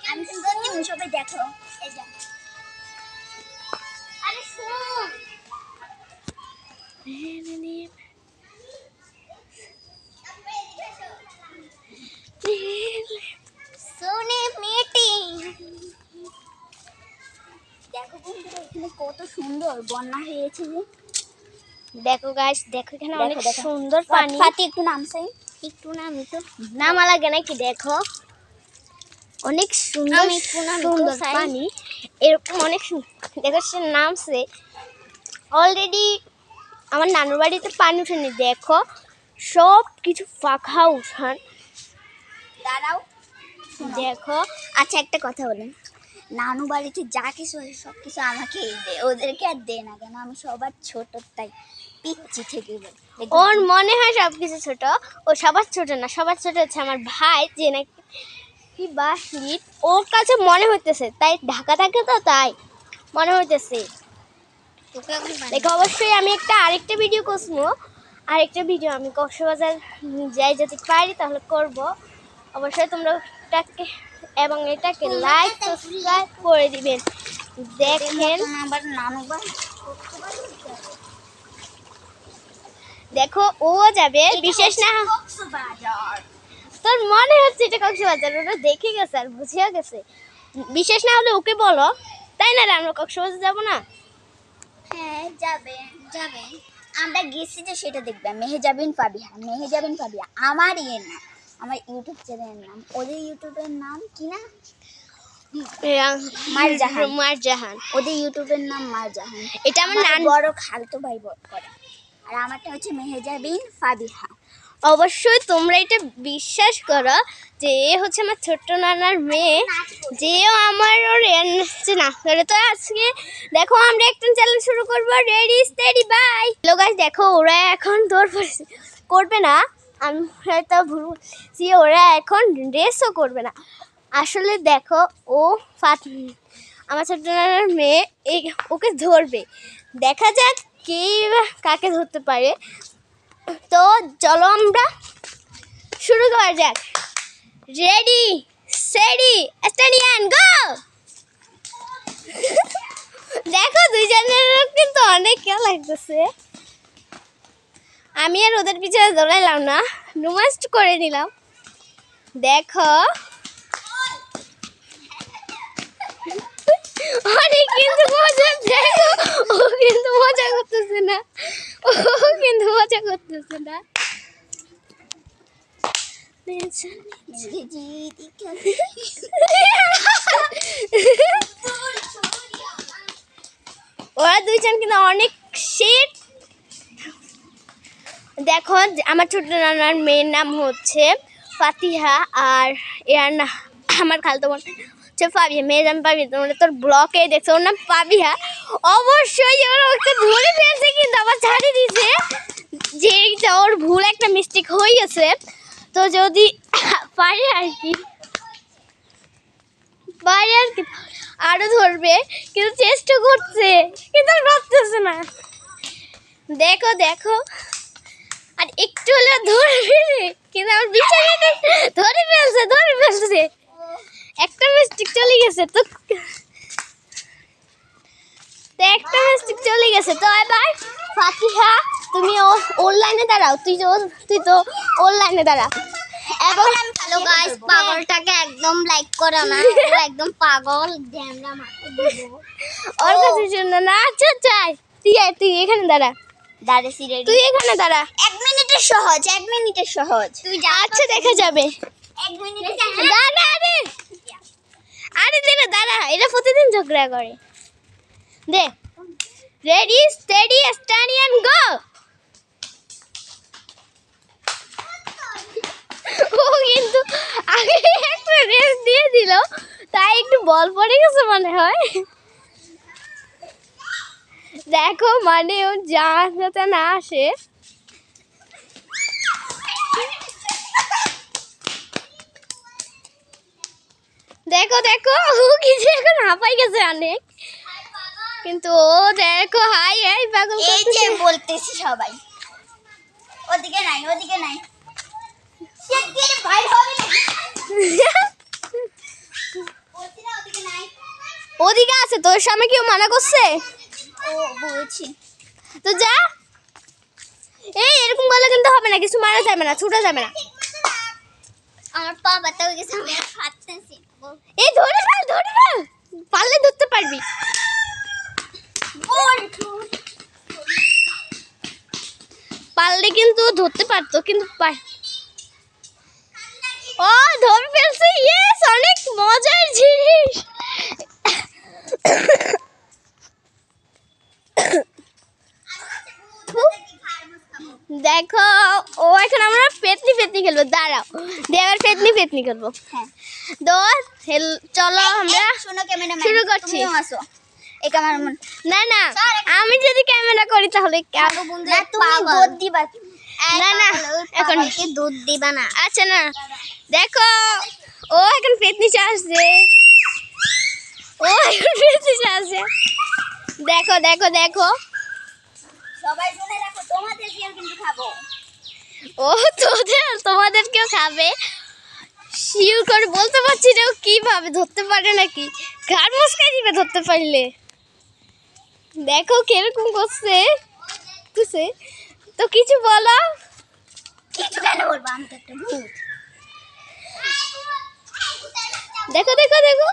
আমি কিন্তু নিউ সবাই দেখো এই যে আরে শুন সোনে মিটিং দেখো বন্ধুরা এখানে কত সুন্দর বন্যা হয়েছে যে দেখো গাইস, দেখো এখানে অনেক সুন্দর পানি। ফাতি একটু নামছে, একটু নামি তো নামা লাগে নাকি? দেখো অনেক সুন্দর সুন্দর চাই। পানি, এরকম অনেক দেখো সে নামছে অলরেডি। আমার নানুর বাড়িতে পানি উঠেনি, দেখো সব কিছু ফাঁকা উঠান। দাঁড়াও দেখো আচ্ছা একটা কথা বলেন, নানু বাড়িতে যা কিছু হয় সব কিছু আমাকে দে, ওদেরকে আর দে না কেন, আমি সবার ছোট তাই পিচ্ছি থেকে বল। ওর মনে হয় সব কিছু ছোট, ও সবার ছোট না, সবার ছোট হচ্ছে আমার ভাই, যে নাকি বাহির ওর কাছে মনে হইতেছে, তাই ঢাকা থাকে তো তাই মনে হইতেছে। দেখো অবশ্যই আমি আরেকটা ভিডিও করবো, আরেকটা ভিডিও আমি কক্সবাজার যাই যদি পারি তাহলে করব। অবশ্যই তোমরা এটাকে এবং এটাকে লাইক সাবস্ক্রাইব করে দিবেন। দেখেন আবার নানু বাড়ি দেখো ও যাবে বিশেষ না, তোর মনে হচ্ছে এটা কক্সবাজার, ওটা দেখে গেছে আর বুঝিয়া গেছে। বিশেষ না হলে ওকে বলো, তাই না রে, আমরা কক্সবাজার যাবো না? হ্যাঁ যাবে যাবে, আমরা গেছি যে সেটা দেখবে। মেহেজাবিন ফাবিহা, মেহেজাবিন ফাবিহা আমার ইয়ের নাম, আমার ইউটিউব চ্যানেলের নাম, ওদের ইউটিউবের নাম কি না মারজাহান, মারজাহান, ওদের ইউটিউবের নাম মারজাহান। এটা আমার বড় খালতো ভাই করে, আর আমারটা হচ্ছে মেহেজাবিন ফাবিহা। অবশ্যই তোমরা এটা বিশ্বাস করো যে এ হচ্ছে আমার ছোট্ট নানার মেয়ে, যেও আমার ওর না করে। তো আজকে দেখো আমরা একটা চ্যালেঞ্জ শুরু করবো, ready steady bye. Hello guys, দেখো ওরা এখন দৌড় করবে না, আমি হয়তো ভুলছি, ওরা এখন রেসও করবে না। আসলে দেখো ও আমার ছোট্ট নানার মেয়ে, এই ওকে ধরবে, দেখা যাক কে কাকে ধরতে পারে। তো চলো আমরা শুরু করা যাক, রেডি সেডি স্টাডি অ্যান্ড গো। দেখো দুইজনের কিন্তু অনেক খেলা লাগতেছে, আমি আর ওদের পিছনে দৌড়াইলাম না, রোমান্স করে নিলাম। দেখো অনেক কিন্তু মজা, দেখো ও কিন্তু মজা করতেছে না, ও কিন্তু মজা করতেছে না। ওরা দুইজন কিন্তু অনেক শীত। দেখো আমার ছোট নানার মেয়ের নাম হচ্ছে ফাতিহা, আর এর না আমার খালতো বোন হচ্ছে ফাবিহা, মেয়ের নাম পাবিহা। তোমরা তোর ব্লকে দেখছো ওর নাম পাবিহা। অবশ্যই ওরা ওকে ধরে ফেলছে কিন্তু আবার ছাড়িয়ে দিয়েছে, যে ওর ভুল একটা মিস্টেক হয়ে গেছে। তো যদি পারে আর কি আরো ধরবে, কিন্তু চেষ্টা করছে কিন্তু আর পারতেছে না। দেখো দেখো আর একটু হলে ধরবে, কিন্তু আমার বিছানাটা ধরে ফেলছে, একটা মিস্টেক চলে গেছে। তো একটা মিস্টেক চলে গেছে। তো এবার ফাতিহা তুমি অনলাইনে দাঁড়াও, তুই তো অনলাইনে দাঁড়া। এবং হ্যালো গাইস, পাগলটাকে একদম লাইক করো না, ও একদম পাগল, জ্যামরা মারতে দিব ওর কাছে শুনে না। আচ্ছা চাই তুই এখানে দাঁড়া, দাঁড়াইছি রেডি, তুই এখানে দাঁড়া। 1 মিনিটের সহজ, 1 মিনিটের সহজ, তুই যা। আচ্ছা দেখা যাবে, 1 মিনিটে দাঁড়া। আরে দে না, দাঁড়া, এটা প্রতিদিন ঝগড়া করে। They ready steady study and go. ও কিন্তু আগে একটা রেস দিয়ে দিল, তাই একটু বল পড়ে গেছে মনে হয়। দেখো মানে ও যাতে না আসে। দেখো দেখো ও কিছু এখন হাঁপাই গেছে অনেক, কিন্তু ও দেখো হাই হাই পাগল এই যে বলতেছি সবাই, ওদিকে নাই শিগগির বাইর হবে। ওদিকে আছে, তোর সামনে কেউ মানা করছে? ও বুঝছি। তো যা। এই এরকম বলে কিন্তু হবে না, কিছু মারা যাবে না, ছুটা যাবে না। আমার পা ব্যথা হয়ে গেছে, আমি আর হাঁটতেছি। এই ধরে ফেল, ধরে ফেল, পারলে ধরতে পারবি। পারলে কিন্তু ধরতে পারতো, কিন্তু ও ধরে ফেলছে। ইয়েস, অনেক মজার জিনিস। দেখো, ও এখন আমরা পেতনি পেতনি খেলবো, দাঁড়াও দিয়ে আবার পেতনি পেতনি খেলবো। হ্যাঁ, তো চলো আমরা শোনো ক্যামেরাম্যান, শুরু করছি। তুমিও আসো। এই ক্যামেরা না না, আমি যদি ক্যামেরা করি তাহলে না, তুমি দুধ দিবা। না না, এখন কি দুধ দিবা না? আচ্ছা না, দেখো ও এখন পেতনি আসছে, ও এখন পেতনি আসছে। দেখো দেখো দেখো, সবাই শুনে রাখো, তোমাদের কেউ কিন্তু খাবো। ও তোমাদেরকেও খাবে। শিওর করে বলতে পারছি না ও কিভাবে ধরতে পারে, নাকি ঘাড় মস্কাই দিবে ধরতে পারলে। দেখো কিরকম করছে। তো কিছু বলো। কিছু কেন বলবো, আমি তো একটা ভূত। দেখো দেখো দেখো,